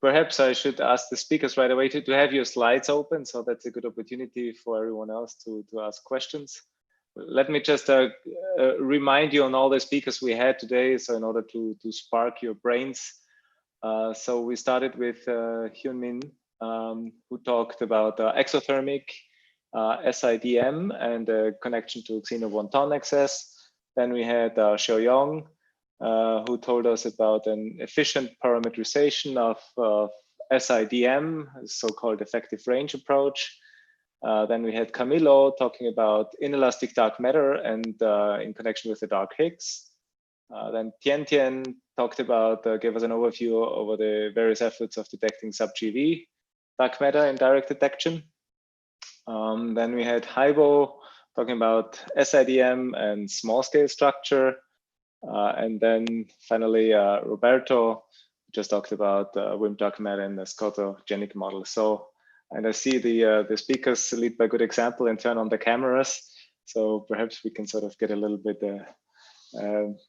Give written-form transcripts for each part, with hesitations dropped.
perhaps I should ask the speakers right away to have your slides open, so that's a good opportunity for everyone else to ask questions. Let me just remind you on all the speakers we had today, so in order to spark your brains. So we started with Hyun Min, who talked about exothermic, SIDM, and the connection to Xeno Wonton access. Then we had Xiao Yong, who told us about an efficient parameterization of SIDM, so-called effective range approach. Then we had Camilo talking about inelastic dark matter and in connection with the dark Higgs. Then Tian Tian talked about, gave us an overview over the various efforts of detecting sub-GeV dark matter in direct detection. Then we had Haibo talking about SIDM and small scale structure. And then finally, Roberto just talked about WIMP dark matter and the scotogenic model. So, and I see the speakers lead by good example and turn on the cameras. So perhaps we can sort of get a little bit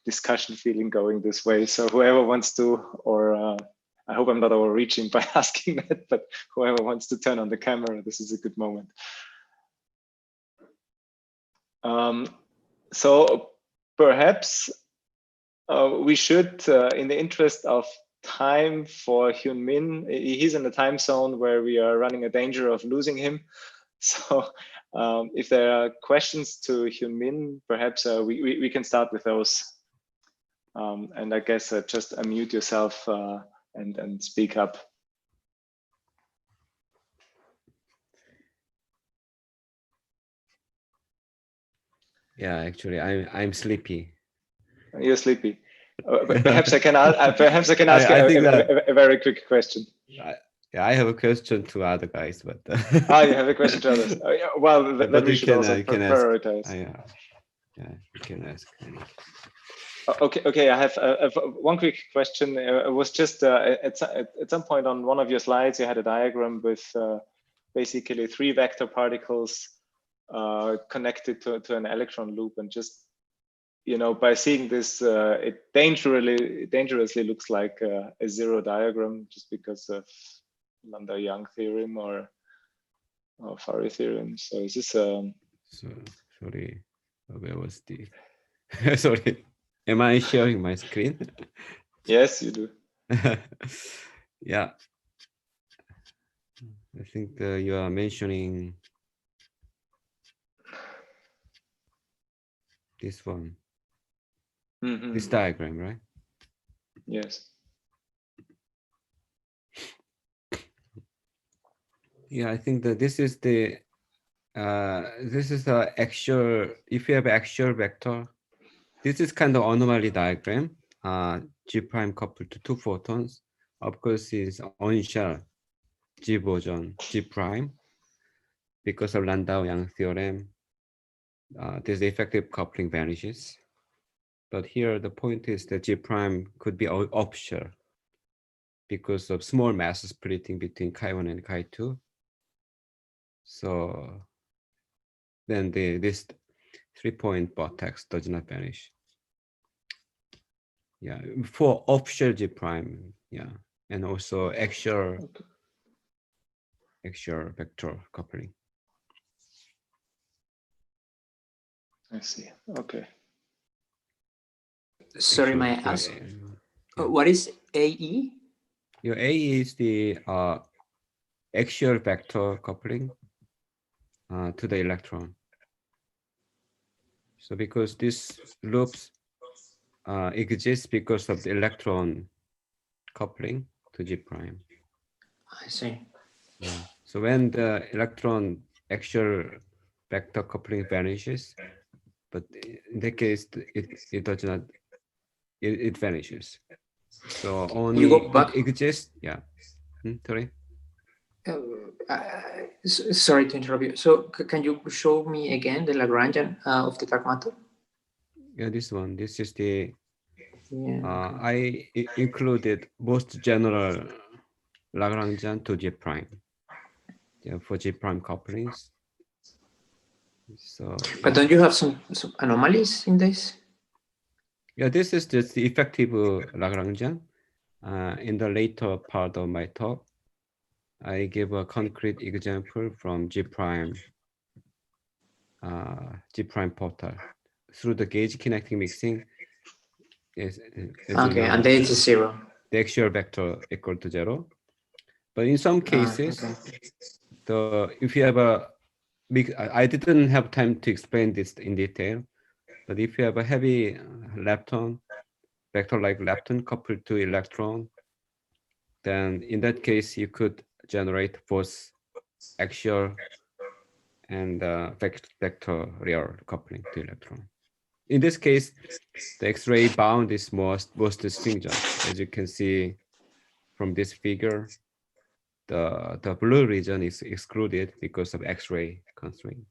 discussion feeling going this way. So whoever wants to, or I hope I'm not overreaching by asking that, but whoever wants to turn on the camera, this is a good moment. So perhaps we should, in the interest of time for Hyun Min, he's in a time zone where we are running a danger of losing him. So if there are questions to Hyun Min, perhaps we can start with those. And I guess just unmute yourself and speak up. Yeah, actually, I'm sleepy. You're sleepy. Perhaps I can ask a very quick question. Yeah, I have a question to other guys, but you have a question to others. Well, then we should also prioritize. Yeah, you can ask. Okay. I have one quick question. It was just at some point on one of your slides, you had a diagram with basically 3 vector particles connected to an electron loop, and just, you know, by seeing this, it dangerously looks like a zero diagram, just because of Landau-Young theorem or Fari theorem. So is this so sorry, where was the sorry, am I sharing my screen? Yes, you do. Yeah, I think you are mentioning this one. This diagram, right? Yes. Yeah, I think that this is the actual. If you have actual vector, this is kind of anomaly diagram. G prime coupled to 2 photons. Of course, is on shell G boson G prime because of Landau-Young theorem. This effective coupling vanishes. But here the point is that G prime could be off shell because of small mass splitting between chi1 and chi2. So then this 3-point vortex does not vanish. Yeah, for off-shell G prime, yeah, and also actual vector coupling. I see. Okay. Sorry, may I ask, what is AE? Your AE is the axial vector coupling to the electron. So because this loops exists because of the electron coupling to G prime. I see. Yeah. So when the electron axial vector coupling vanishes, but in that case, it does not, it vanishes. So only you go back. It exists. Yeah. Sorry. Sorry to interrupt you. So can you show me again the Lagrangian of the dark matter? Yeah, this one. This is the. Yeah. I included most general Lagrangian to G prime. Yeah, for G prime couplings. So. But don't you have some anomalies in this? Yeah, this is just the effective Lagrangian. In the later part of my talk, I give a concrete example from G prime portal. Through the gauge connecting mixing, Okay, and then it's 0. The actual vector equal to 0. But in some cases, Okay. if you have a I didn't have time to explain this in detail, but if you have a heavy lepton, vector like lepton coupled to electron, then in that case, you could generate both axial and vector real coupling to electron. In this case, the X-ray bound is most stringent. As you can see from this figure, the blue region is excluded because of X-ray constraint.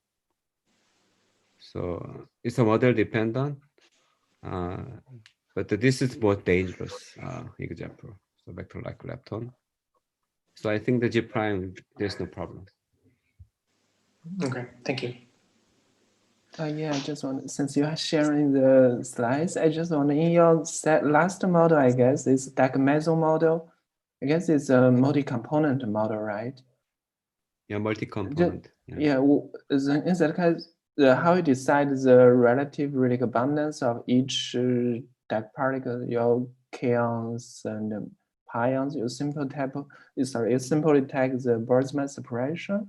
So it's a model dependent, but this is more dangerous example. So vector like lepton. So I think the G prime, there's no problem. Okay, thank you. Yeah, I just want, since you are sharing the slides, I just want, in your last model, I guess, is Dagmeso model. I guess it's a multi-component model, right? Yeah, multi-component. Yeah, in that case, how you decide the relative relic abundance of each Dag particle, your kaons and pions, you simply take the Boltzmann separation.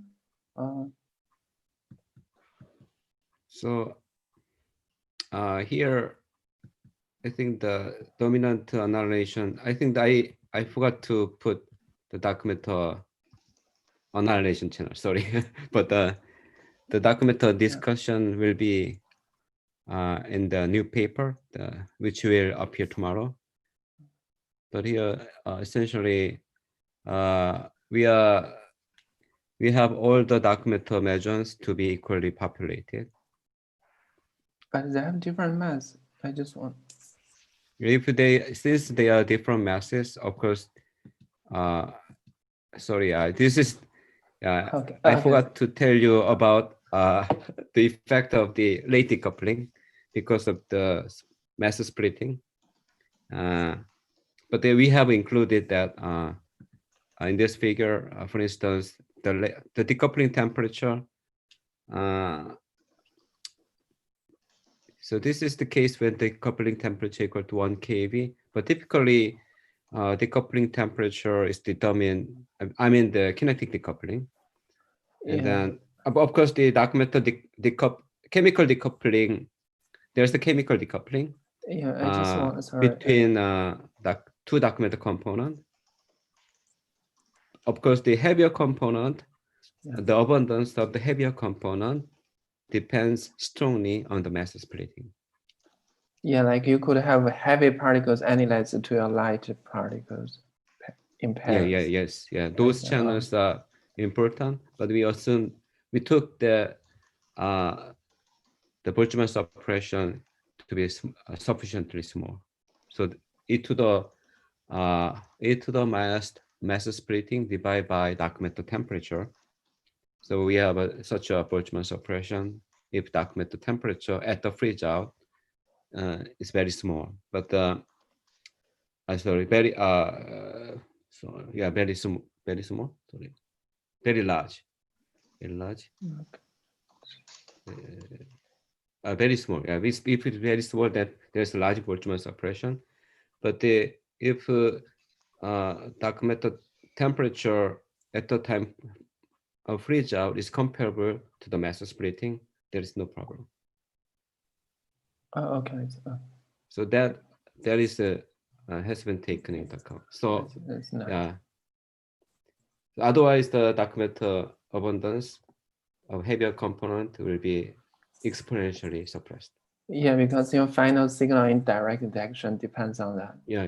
So here, I think the dominant annihilation, I think I forgot to put the dark matter annihilation channel, sorry. But the dark matter discussion will be in the new paper, which will appear tomorrow. But here, essentially, we have all the dark matter measures to be equally populated. But they have different mass. I just want. Since they are different masses, of course. Sorry, this is. Okay. I forgot to tell you about the effect of the late decoupling because of the mass splitting. But we have included that in this figure. For instance, the decoupling temperature. So this is the case when the decoupling temperature equal to 1 keV, but typically decoupling temperature is determined, I mean the kinetic decoupling. And then of course the dark matter chemical decoupling, there's the chemical decoupling I just want, sorry, between two dark matter components. Of course the heavier component, the abundance of the heavier component depends strongly on the mass splitting. Yeah, like you could have heavy particles annihilate to your light particles in pairs. Those channels are important, but we took the Boltzmann suppression to be sufficiently small. So e to the minus mass splitting divided by dark matter temperature. So we have such a Boltzmann suppression if dark matter temperature at the freeze out is very small. But very very small. Sorry, very large. Very small. Yeah, if it's very small, that there's a large Boltzmann suppression. But if dark matter temperature at the time of freeze out is comparable to the mass splitting, there is no problem. Okay. So that is has been taken into account. So that's nice. Yeah. Otherwise, the dark matter abundance of heavier component will be exponentially suppressed. Yeah, because your final signal in direct detection depends on that. Yeah.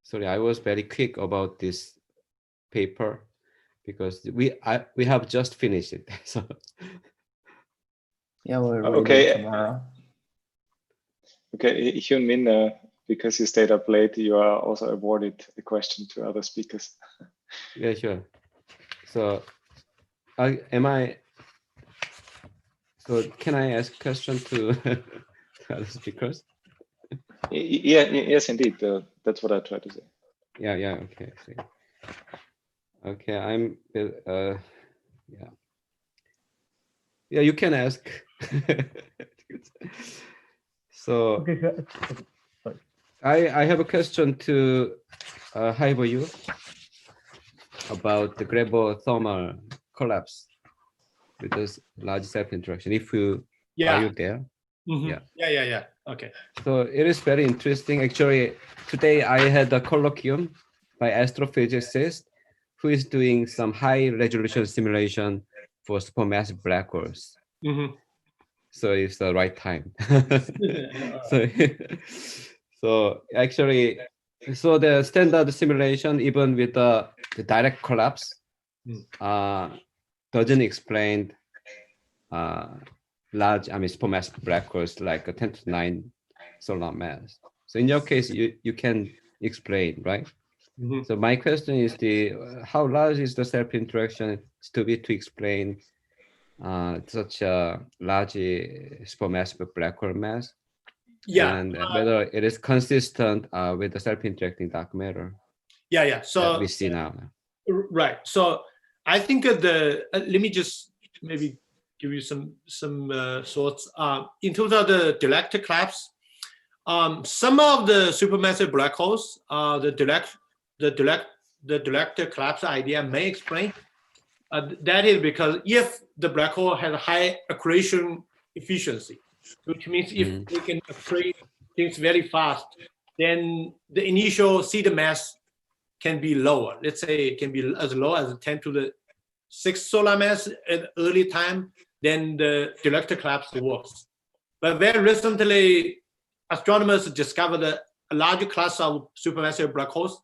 Sorry, I was very quick about this paper because we have just finished it. So yeah, we'll read it tomorrow. Okay, Hyun-Min, because you stayed up late, you are also awarded a question to other speakers. Yeah, sure. So so can I ask a question to other speakers? Yeah, yes, indeed. That's what I tried to say. Yeah, okay. I see. Okay, I'm yeah. Yeah, you can ask. So Okay, good. Sorry. I have a question to Haibo about the gravothermal collapse with this large self-interaction. If you are you there? Mhm. Yeah. Yeah. Okay. So it is very interesting. Actually, today I had a colloquium by astrophysicist who is doing some high resolution simulation for supermassive black holes. Mhm. So it's the right time. so, so actually, so the standard simulation, even with the direct collapse, doesn't explain large, supermassive black holes like a 10 to 9 solar mass. So in your case, you can explain, right? Mhm. So my question is how large is the self-interaction to be to explain such a large supermassive black hole mass? Yeah. And whether it is consistent with the self-interacting dark matter Yeah. that So we see now. right. So I think let me just maybe give you some thoughts. In terms of the direct collapse, some of the supermassive black holes, the direct collapse idea may explain. That is because if the black hole has a high accretion efficiency, which means if they can accrete things very fast, then the initial seed mass can be lower. Let's say it can be as low as 10 to the 6 solar mass at early time, then the direct collapse works. But very recently, astronomers discovered a large class of supermassive black holes.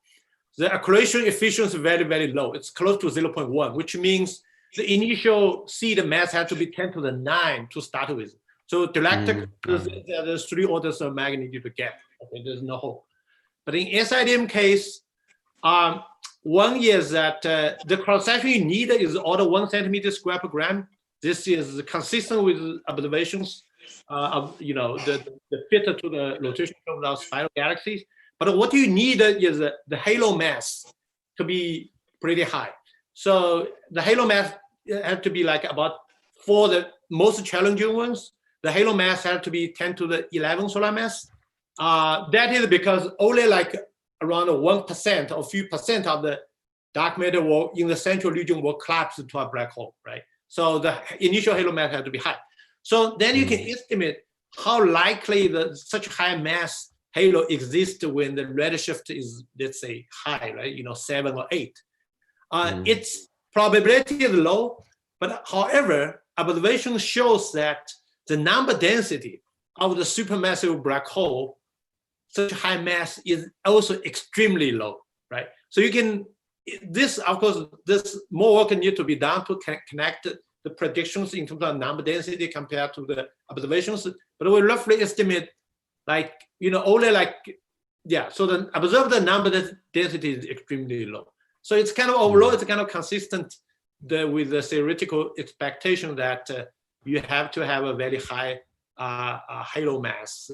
The accretion efficiency is very, very low. It's close to 0.1, which means the initial seed mass has to be 10 to the 9 to start with. So direct, there's 3 orders of magnitude gap. Okay, there's no hope. But in SIDM case, one is that the cross-section you need is order 1 centimeter square per gram. This is consistent with observations of the fit to the rotation of our spiral galaxies. But what you need is the halo mass to be pretty high. So the halo mass has to be like about, for the most challenging ones, the halo mass has to be 10 to the 11 solar mass. That is because only like around 1% or few percent of the dark matter will, in the central region, will collapse into a black hole, right? So the initial halo mass has to be high. So then you can estimate how likely such high mass halo exists when the redshift is, let's say, high, right? 7 or 8. Its probability is low, but however, observation shows that the number density of the supermassive black hole, such high mass, is also extremely low, right? So you can, of course, this more work needs to be done to connect the predictions in terms of number density compared to the observations. But we roughly estimate only so the observed number density is extremely low. So it's kind of overall, it's kind of consistent with the theoretical expectation that you have to have a very high halo mass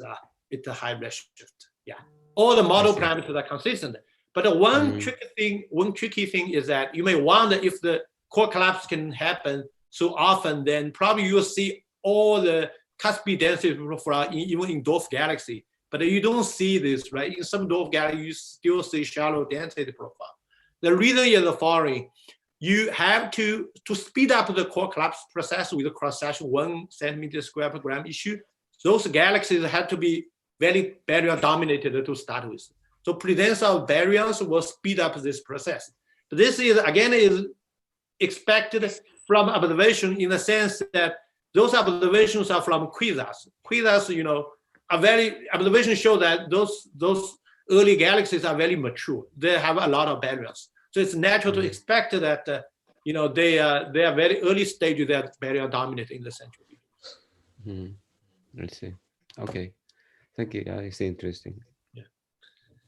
with a high redshift. Yeah, all the model parameters are consistent. But one tricky thing is that you may wonder if the core collapse can happen so often, then probably you'll see all the Cuspy density profile even in dwarf galaxy. But you don't see this, right? In some dwarf galaxy, you still see shallow density profile. The reason is the following. You have to speed up the core collapse process with a cross-section 1 centimeter square per gram issue. Those galaxies have to be very baryon dominated to start with. So presence of baryons will speed up this process. But this is, again, is expected from observation in the sense that those observations are from quasars. Quasars, observations show that those early galaxies are very mature. They have a lot of baryons. So it's natural to expect that, they are very early stage that baryon dominate in the central region. Let's see. Okay. Thank you. Yeah, it's interesting. Yeah.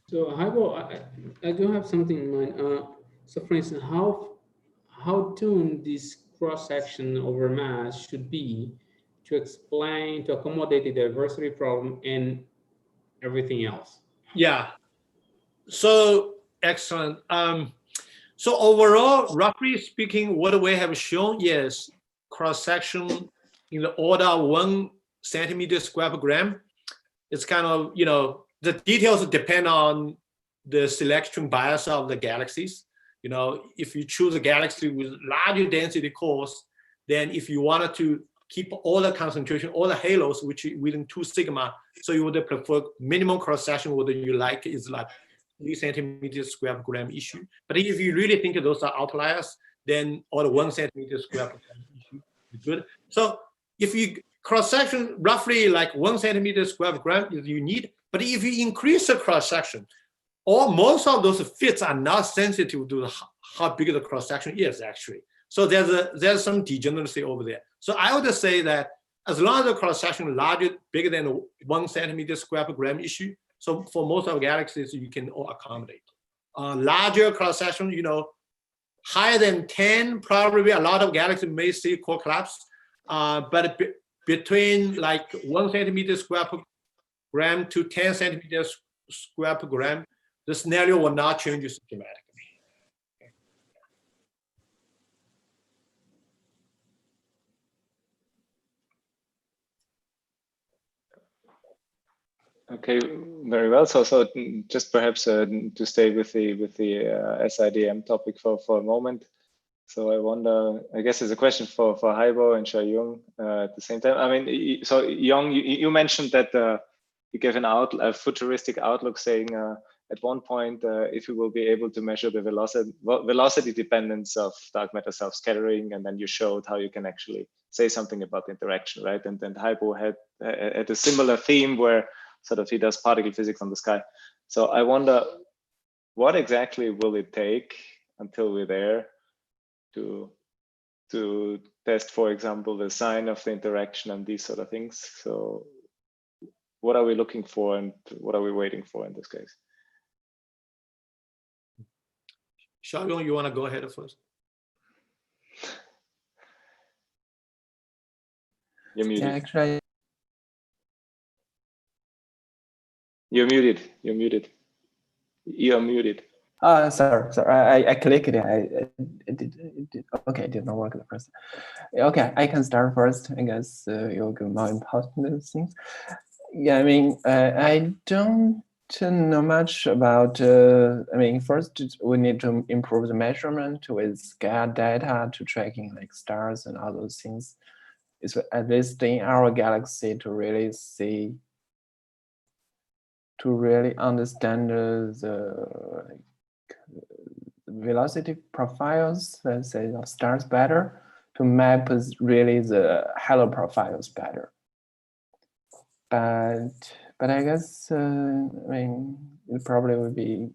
So I do have something in mind. So for instance, how tuned this cross-section over mass should be to accommodate the diversity problem, and everything else. Yeah. So excellent. So overall, roughly speaking, what we have shown is cross-section in the order of 1 centimeter square per gram. It's kind of, you know, the details depend on the selection bias of the galaxies. You know, if you choose a galaxy with larger density cores, then if you wanted to keep all the concentration, all the halos, which within 2 sigma, so you would prefer minimum cross-section, whether you like is like 3 centimeters square per gram issue. But if you really think those are outliers, then all the 1 centimeter square per gram issue is good. So if you cross-section roughly like 1 centimeter square per gram is you need, but if you increase the cross-section, or most of those fits are not sensitive to how big the cross-section is actually. So there's some degeneracy over there. So I would say that as long as the cross-section larger, bigger than 1 centimeter square per gram issue, so for most of galaxies, you can all accommodate. Larger cross-section, you know, higher than 10, probably a lot of galaxies may see core collapse. But between like 1 centimeter square per gram to 10 centimeters square per gram, the scenario will not change dramatically. Okay, very well. So just perhaps to stay with the SIDM topic for a moment. So I wonder, I guess it's a question for Haibo and Xiaoyong at the same time. I mean, so Yong, you mentioned that you gave a futuristic outlook saying at one point if you will be able to measure the velocity dependence of dark matter self-scattering, and then you showed how you can actually say something about the interaction, right? And then Haibo had a similar theme where sort of he does particle physics on the sky. So I wonder, what exactly will it take until we're there to test, for example, the sign of the interaction and these sort of things? So what are we looking for and what are we waiting for in this case? Xiaoyong, you want to go ahead first? You're muted. Yeah, actually, You're muted. You're muted. You're muted. sorry. I clicked it. It did. Okay, it did not work the first. Okay, I can start first. I guess you'll give more important things. Yeah, I mean, I don't know much about. I mean, first we need to improve the measurement with scale data to tracking like stars and all those things. It's at least in our galaxy to really see. To really understand the velocity profiles, let's say, of stars better, to map really the halo profiles better. But I guess, I mean, it probably will be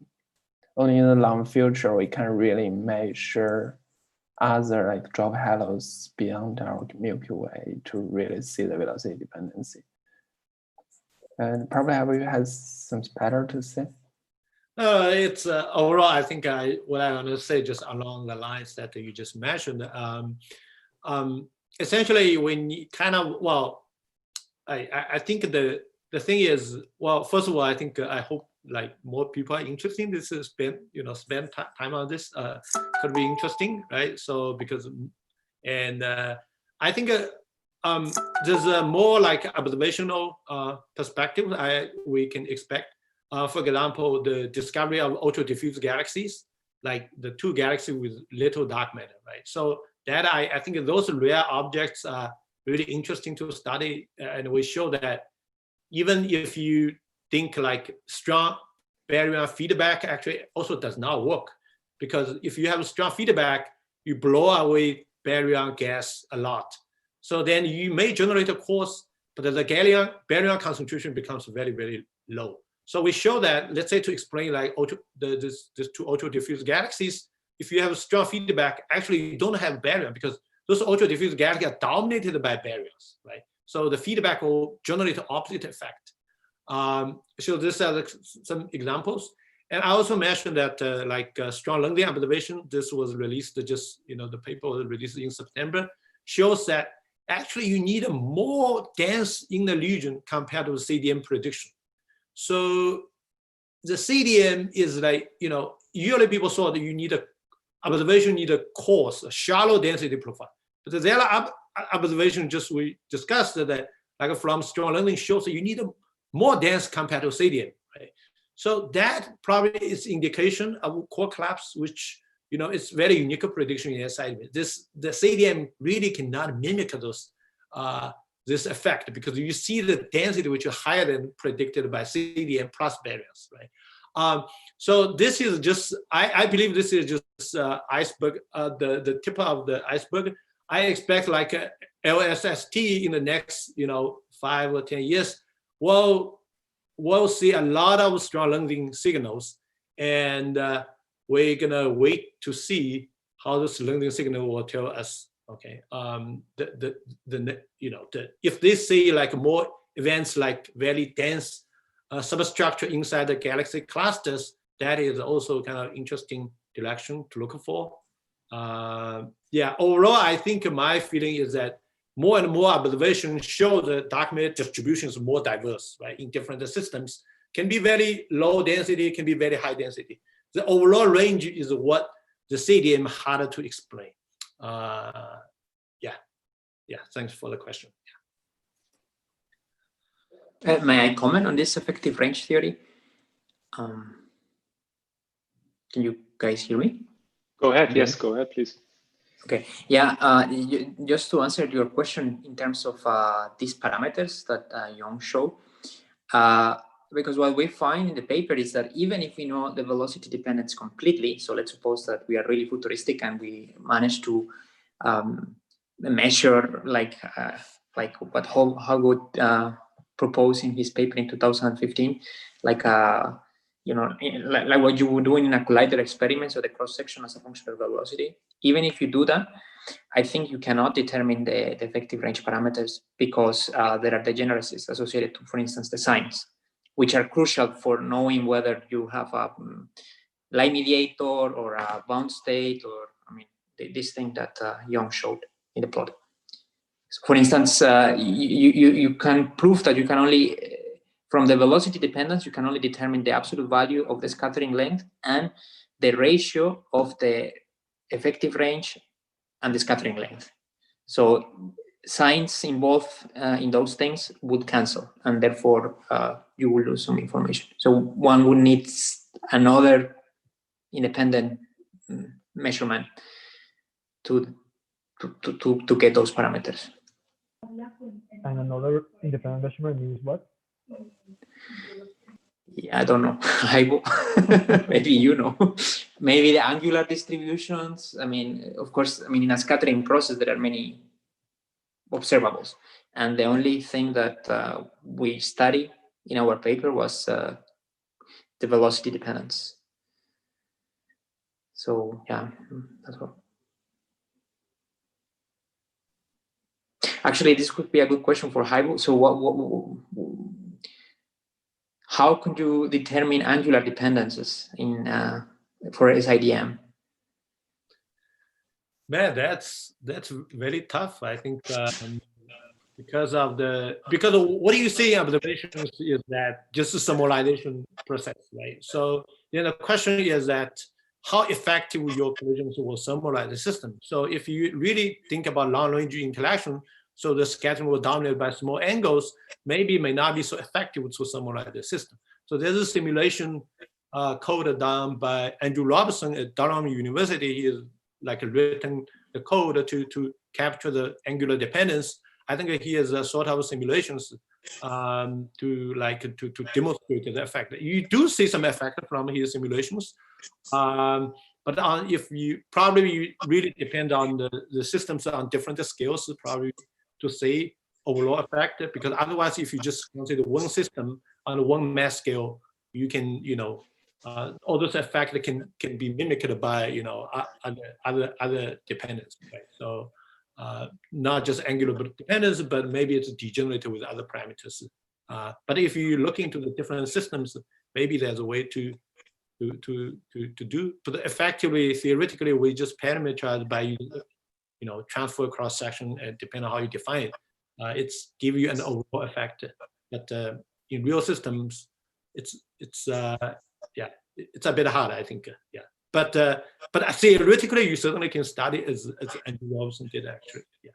only in the long future we can really measure other like drop halos beyond our Milky Way to really see the velocity dependency. And probably Haibo has some better to say. It's overall, I think what I want to say just along the lines that you just mentioned. Essentially, when you kind of, well, I think the thing is, well, first of all, I think I hope like more people are interested in this, spend time on this, could be interesting, right? So because, and I think there's a more like observational perspective we can expect. For example, the discovery of ultra diffuse galaxies, like the 2 galaxies with little dark matter, right? So that I think those rare objects are really interesting to study, and we show that even if you think like strong baryon feedback actually also does not work, because if you have a strong feedback, you blow away baryon gas a lot. So then you may generate a course, but the baryon concentration becomes very, very low. So we show that, let's say to explain like these 2 ultra diffuse galaxies, if you have a strong feedback, actually you don't have baryon because those ultra diffuse galaxies are dominated by baryons, right? So the feedback will generate the opposite effect. So these are some examples. And I also mentioned that strong length observation, this was released just, the paper was released in September, shows that actually you need a more dense inner region compared to the CDM prediction. So the CDM is like, usually people thought that you need a observation, need a coarse, a shallow density profile. But there are observations just we discussed that, like from strong learning, shows that you need a more dense compared to CDM, right? So that probably is indication of core collapse, which it's very unique prediction in SID. The CDM really cannot mimic those this effect, because you see the density which is higher than predicted by CDM plus variance, right? So this is just, I believe this is just iceberg, the tip of the iceberg. I expect like a LSST in the next 5 or 10 years, we'll see a lot of strong learning signals, and we're gonna wait to see how this learning signal will tell us. Okay, if they see like more events like very dense substructure inside the galaxy clusters, that is also kind of interesting direction to look for. Yeah, overall, I think my feeling is that more and more observations show the dark matter distribution is more diverse, right? In different systems, can be very low density, can be very high density. The overall range is what the CDM harder to explain. Yeah, thanks for the question. May I comment on this effective range theory? Can you guys hear me? Go ahead. Yes, go ahead, please. Okay. Yeah. Just to answer your question in terms of these parameters that Young showed, because what we find in the paper is that even if we know the velocity dependence completely, so let's suppose that we are really futuristic and we manage to measure like what Hogwood proposed in his paper in 2015, like like what you would do in a collider experiment, so the cross section as a function of velocity. Even if you do that, I think you cannot determine the effective range parameters, because there are degeneracies associated to, for instance, the signs, which are crucial for knowing whether you have a light mediator or a bound state, or this thing that Young showed in the plot. So for instance, you can prove that you can only, from the velocity dependence, you can only determine the absolute value of the scattering length and the ratio of the effective range and the scattering length. So signs involved in those things would cancel, and therefore you will lose some information. So one would need another independent measurement to get those parameters. And another independent measurement means what? Yeah, I don't know. Maybe you know. Maybe the angular distributions. Of course, in a scattering process, there are many observables. And the only thing that we study in our paper was the velocity dependence. So, yeah, that's all. Actually, this could be a good question for Haibo. So how could you determine angular dependences for SIDM? Man, that's very tough. I think because of what you see in observations is that just a summarization process, right? So then the question is that how effective your collisions will summarize the system. So if you really think about long-range interaction, so the scattering will dominate by small angles, maybe it may not be so effective to summarize the system. So there's a simulation code done by Andrew Robertson at Durham University. He has written the code to capture the angular dependence. I think he has a sort of simulations to demonstrate the effect. You do see some effect from his simulations, but if you really depend on the systems on different scales, probably to see overall effect, because otherwise, if you just consider one system on one mass scale, you can, all those effects can be mimicked by, other dependence, right? So not just angular dependence, but maybe it's degenerated with other parameters. But if you look into the different systems, maybe there's a way to do, but effectively, theoretically, we just parameterize by transfer cross section, and depending on how you define it, it's give you an overall effect. But in real systems, yeah, it's a bit hard, I think. Yeah, but theoretically, you certainly can study as Andrew Robinson did actually. Yeah.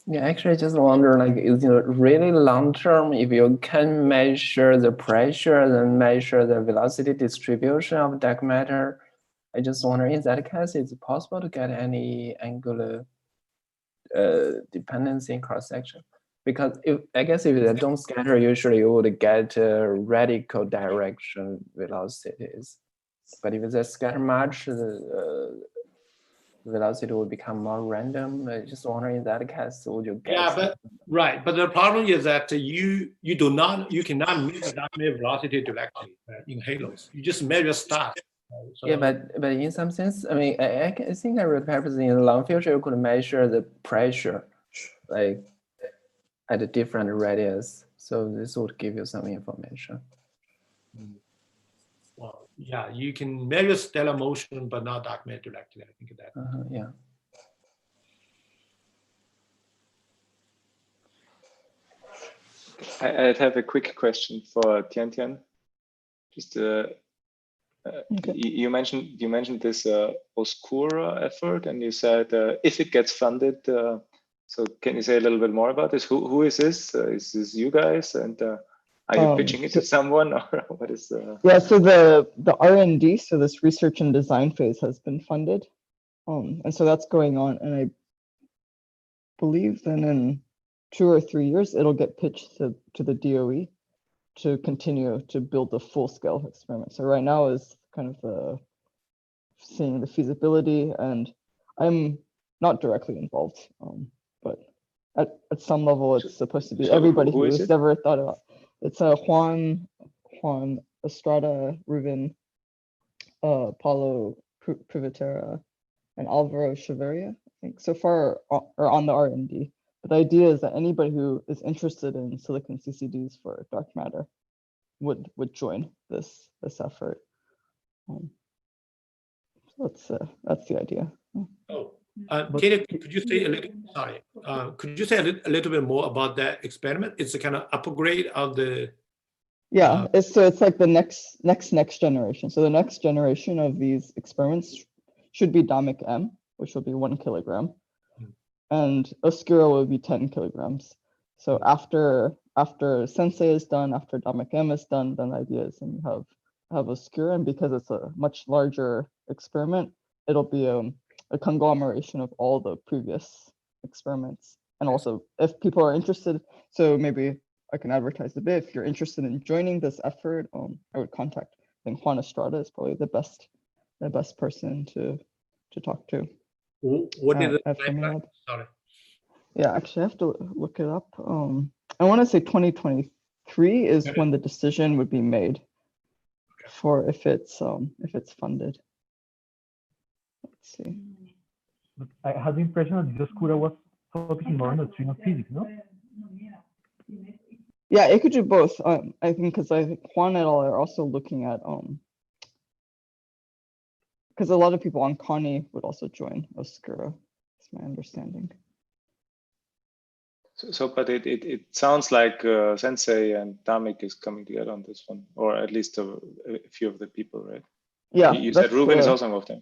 Yeah, actually, I just wonder, like, is it really long term? If you can measure the pressure and measure the velocity distribution of dark matter, I just wonder, in that case, is it possible to get any angular dependency in cross section? Because I guess if they don't scatter, usually you would get radical direction velocities. But if they scatter much, the velocity will become more random. I just wondering, in that case, would you get? Yeah, but right. But the problem is that you cannot measure that velocity directly in halos. You just measure stars. So, yeah, but in some sense, I mean, I think I read papers in the long future you could measure the pressure, like at a different radius. So this would give you some information. well, yeah, you can measure stellar motion, but not dark matter directly. I think that. Yeah. I'd have a quick question for Tian. Just okay. You mentioned this OSCOR effort, and you said if it gets funded. So can you say a little bit more about this? Who is this? Is this you guys? And are you pitching it to someone, or what is? Yeah. So the R&D, so this research and design phase, has been funded, and so that's going on. And I believe then in 2 or 3 years it'll get pitched to the DOE to continue to build the full-scale experiment. So right now is kind of seeing the feasibility, and I'm not directly involved, but at some level it's supposed to be everybody who's ever thought about. It's Juan Estrada, Ruben, Paulo Privatera, and Alvaro Chavarria, I think, so far are on the R&D. But the idea is that anybody who is interested in silicon CCDs for dark matter would join this effort. So that's the idea. Oh, Katie, could you say a little? Sorry, could you say a little bit more about that experiment? It's a kind of upgrade of the. Yeah, it's like the next generation. So the next generation of these experiments should be DAMIC M, which will be 1 kilogram. And OSCOR will be 10 kilograms. So after Sensei is done, after DAMIC M is done, then the idea is then you have OSCOR, and because it's a much larger experiment, it'll be a conglomeration of all the previous experiments. And also, if people are interested, so maybe I can advertise a bit. If you're interested in joining this effort, I would contact. I think Juan Estrada is probably the best person to talk to. What is the timeline? Sorry. Yeah, actually, I have to look it up. I want to say 2023 is when the decision would be made for if it's funded. Let's see. I had the impression that this OSCOR was focusing more on neutrino physics, no? Yeah, it could do both. I think because I think Juan et al. Are also looking at because a lot of people on Connie would also join OSCOR. That's my understanding. So, but it sounds like Sensei and DAMIC is coming together on this one, or at least a few of the people, right? Yeah. You said Ruben is also involved in.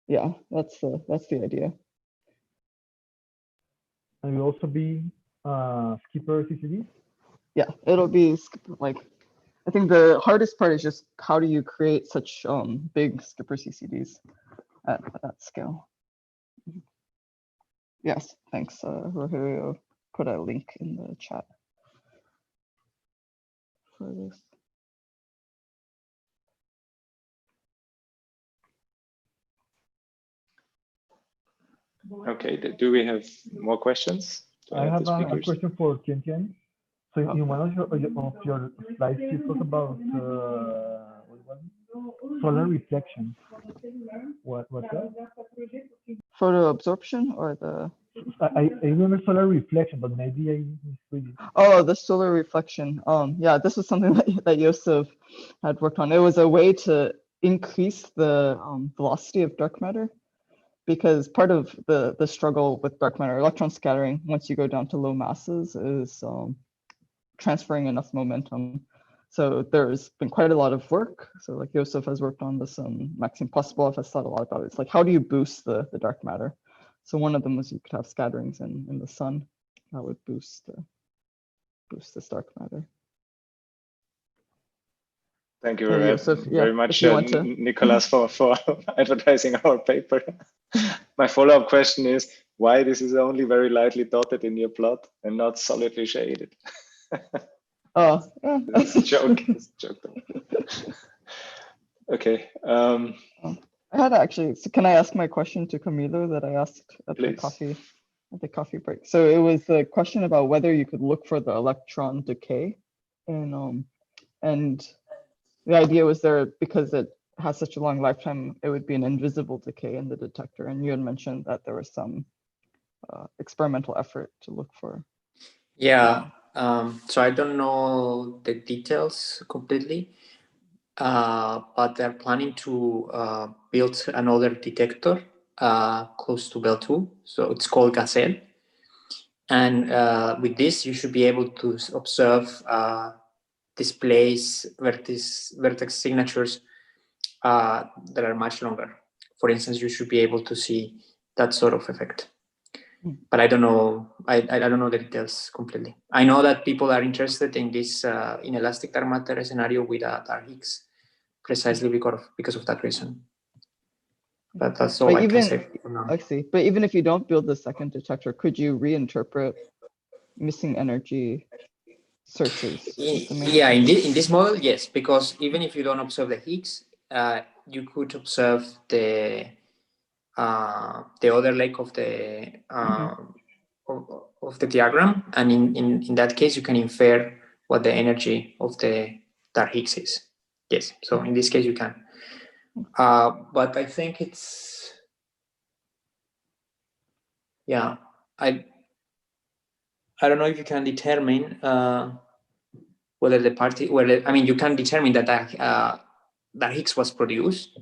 Yeah, that's the idea. And will also be skipper CCD? Yeah, it'll be like, I think the hardest part is just how do you create such big skipper CCDs at that scale. Yes, thanks, Rogelio. Put a link in the chat for this. Okay, do we have more questions? I have a question for Tian. So in one of your slides, you talk about solar reflection. What's that? Photo absorption or the? I remember solar reflection, but maybe I misread it. Oh, the solar reflection. Yeah, this was something that Josef had worked on. It was a way to increase the velocity of dark matter, because part of the struggle with dark matter, electron scattering, once you go down to low masses, is transferring enough momentum. So there's been quite a lot of work. So like Josef has worked on this, Maxime Possible has thought a lot about it. It's like, how do you boost the dark matter? So one of them was you could have scatterings in the sun that would boost this dark matter. Thank you Josef, very much, if you want to. Nicolas, for advertising our paper. My follow-up question is why this is only very lightly dotted in your plot and not solidly shaded? Oh, yeah. It's a joke. It's a joke though. Okay. I had actually, so can I ask my question to Camilo that I asked at Please. the coffee break? So it was a question about whether you could look for the electron decay, and the idea was there because it has such a long lifetime, it would be an invisible decay in the detector. And you had mentioned that there was some experimental effort to look for. Yeah. So I don't know the details completely, but they're planning to build another detector close to Bell 2. So it's called Gazelle. And with this, you should be able to observe displays, vertex signatures that are much longer. For instance, you should be able to see that sort of effect. But I don't know. I don't know the details completely. I know that people are interested in this inelastic dark matter scenario with dark Higgs, precisely because of that reason. But that's all I can say for now. I see. But even if you don't build the second detector, could you reinterpret missing energy searches? Yeah, in this model, yes, because even if you don't observe the Higgs, you could observe the other leg of the of the diagram, and in that case, you can infer what the energy of the dark Higgs is. Yes, so in this case, you can. But I think it's, yeah, I don't know if you can determine whether you can determine that that Higgs was produced.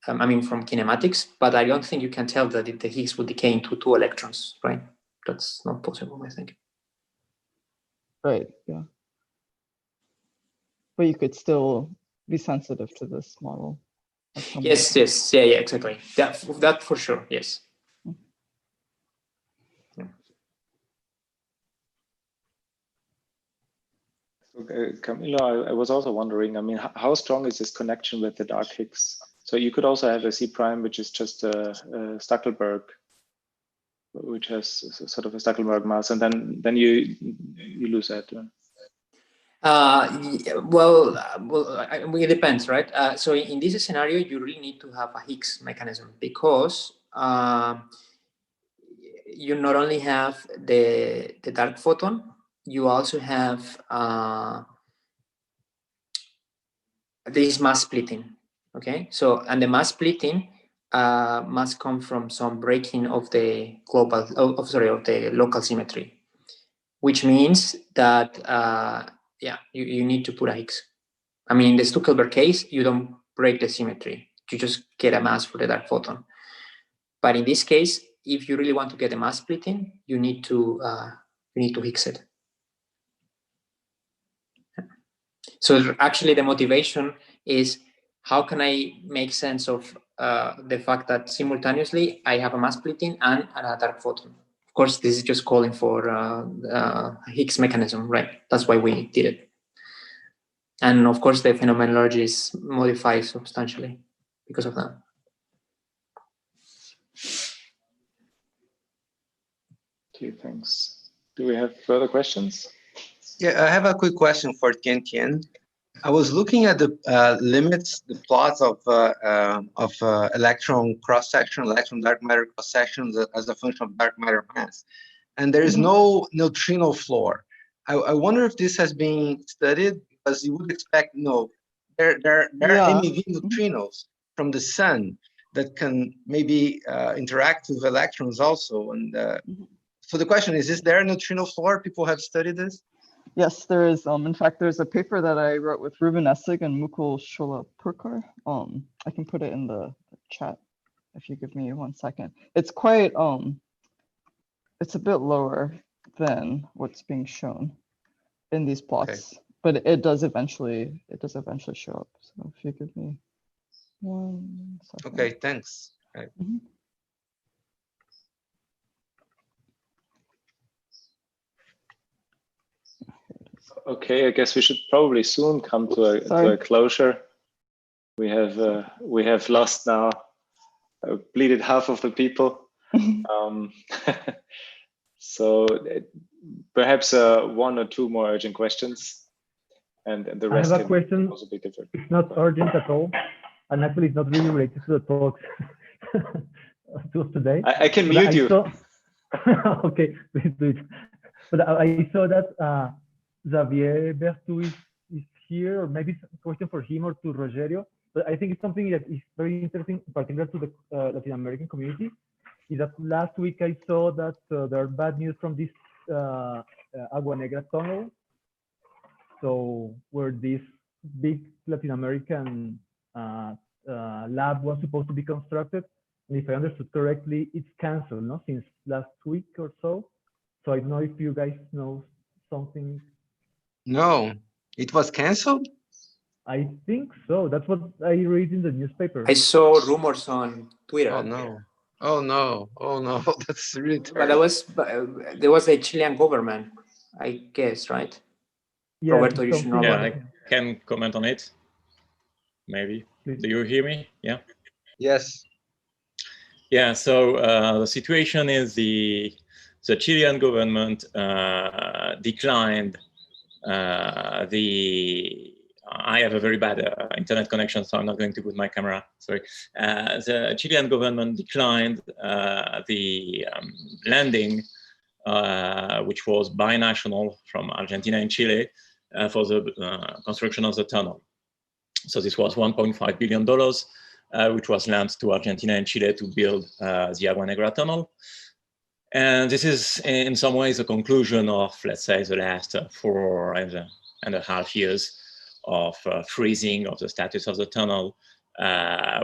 I mean, from kinematics, but I don't think you can tell that the Higgs would decay into 2 electrons, right? That's not possible, I think. Right, yeah. But you could still be sensitive to this model. Yes, yeah, exactly. That for sure, yes. Okay, Camilo, I was also wondering, I mean, how strong is this connection with the dark Higgs? So you could also have a C prime, which is just a Stackelberg, which has sort of a Stackelberg mass, and then you lose that. Well, it depends, right? So in this scenario, you really need to have a Higgs mechanism because you not only have the dark photon, you also have this mass splitting. Okay, so and the mass splitting must come from some breaking of the global, of the local symmetry, which means that yeah, you need to put a Higgs. I mean, in the Stackelberg case, you don't break the symmetry; you just get a mass for the dark photon. But in this case, if you really want to get a mass splitting, you need to Higgs it. So actually, the motivation is how can I make sense of the fact that simultaneously I have a mass splitting and a dark photon. Of course, this is just calling for a Higgs mechanism, right? That's why we did it. And of course, the phenomenology is modified substantially because of that. Okay, thanks. Do we have further questions? Yeah, I have a quick question for Tian. I was looking at the limits, the plots of electron cross-section, electron dark matter cross-sections as a function of dark matter mass, and there is no neutrino floor. I wonder if this has been studied, because you would expect, there are MEV neutrinos from the sun that can maybe interact with electrons also. And so the question is there a neutrino floor? People have studied this? Yes, there is. In fact, there's a paper that I wrote with Ruben Essig and Mukul Sholapurkar. I can put it in the chat if you give me 1 second. It's quite, it's a bit lower than what's being shown. in these plots, but it does eventually show up. So if you give me 1 second. Okay, thanks. Right. Mhm. Okay, I guess we should probably soon come to a closure. We have lost now, bleeded half of the people. So perhaps 1 or 2 more urgent questions, and the rest I have a question. also be different. It's not urgent at all, and actually it's not really related to the talks to today. I can mute you. Okay, please do it. But I saw that Xavier Bertou is here, or maybe it's a question for him or to Rogerio. But I think it's something that is very interesting, particularly to the Latin American community. Is that last week I saw that there are bad news from this Agua Negra tunnel. So where this big Latin American lab was supposed to be constructed, and if I understood correctly, it's canceled, no, since last week or so. So I don't know if you guys know something. No, it was canceled? I think so. That's what I read in the newspaper. I saw rumors on Twitter. Oh no. Oh no. Oh no. That's really But terrible. there was a Chilean government, I guess, right? Yeah, Roberto, you should know Yeah, about I it. can comment on it. Maybe. Please. Do you hear me? Yeah. Yes. Yeah. So the situation is the Chilean government declined I have a very bad internet connection, so I'm not going to put my camera. Sorry. The Chilean government declined the landing, which was binational from Argentina and Chile for the construction of the tunnel. So this was $1.5 billion, which was lent to Argentina and Chile to build the Agua Negra tunnel. And this is in some ways a conclusion of, let's say, the last 4.5 years of freezing of the status of the tunnel,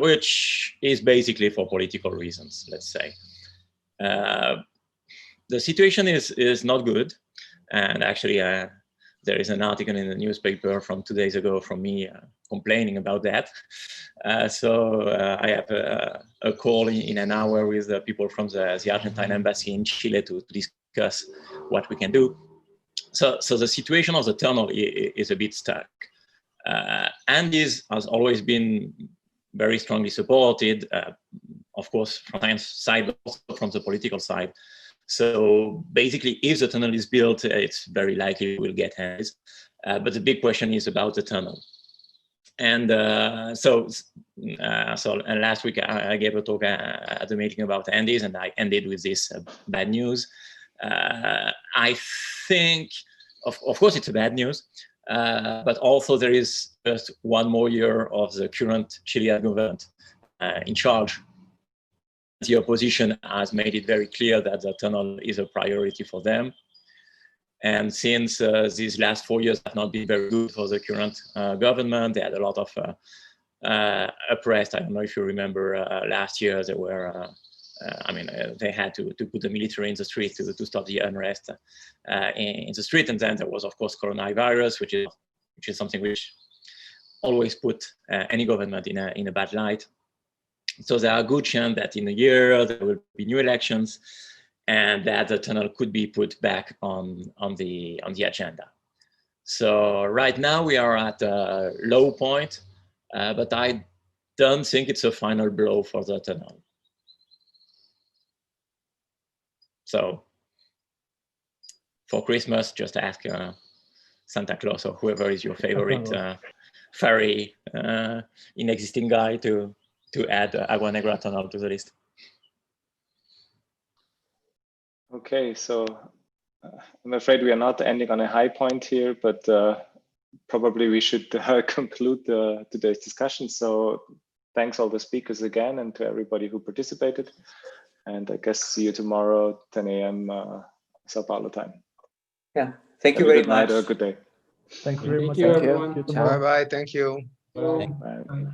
which is basically for political reasons, let's say. The situation is not good. And actually, there is an article in the newspaper from 2 days ago from me complaining about that. So I have a call in an hour with the people from the Argentine embassy in Chile to discuss what we can do. So the situation of the tunnel is a bit stuck. Andes has always been very strongly supported, of course, from the science side, but also from the political side. So basically, if the tunnel is built, it's very likely we'll get Andes. But the big question is about the tunnel. And so last week I gave a talk at the meeting about Andes, and I ended with this bad news. I think, of course, it's a bad news, but also there is just 1 more year of the current Chilean government in charge. The opposition has made it very clear that the tunnel is a priority for them. And since these last 4 years have not been very good for the current government, they had a lot of unrest. I don't know if you remember last year, there were, they had to put the military in the street to stop the unrest in the street. And then there was, of course, coronavirus, which is something which always put any government in a bad light. So there are a good chance that in a year there will be new elections, and that the tunnel could be put back on the agenda. So right now we are at a low point, but I don't think it's a final blow for the tunnel. So for Christmas, just ask Santa Claus or whoever is your favorite fairy in-existing guy to add Agua Negra tunnel to the list. Okay, so I'm afraid we are not ending on a high point here, but probably we should conclude today's discussion. So thanks all the speakers again, and to everybody who participated. And I guess see you tomorrow, 10 a.m. Sao Paulo time. Yeah, thank you very much. Have a good night or a good day. Thank you very much. Thank you, everyone. Bye-bye. Thank you. Bye. Bye.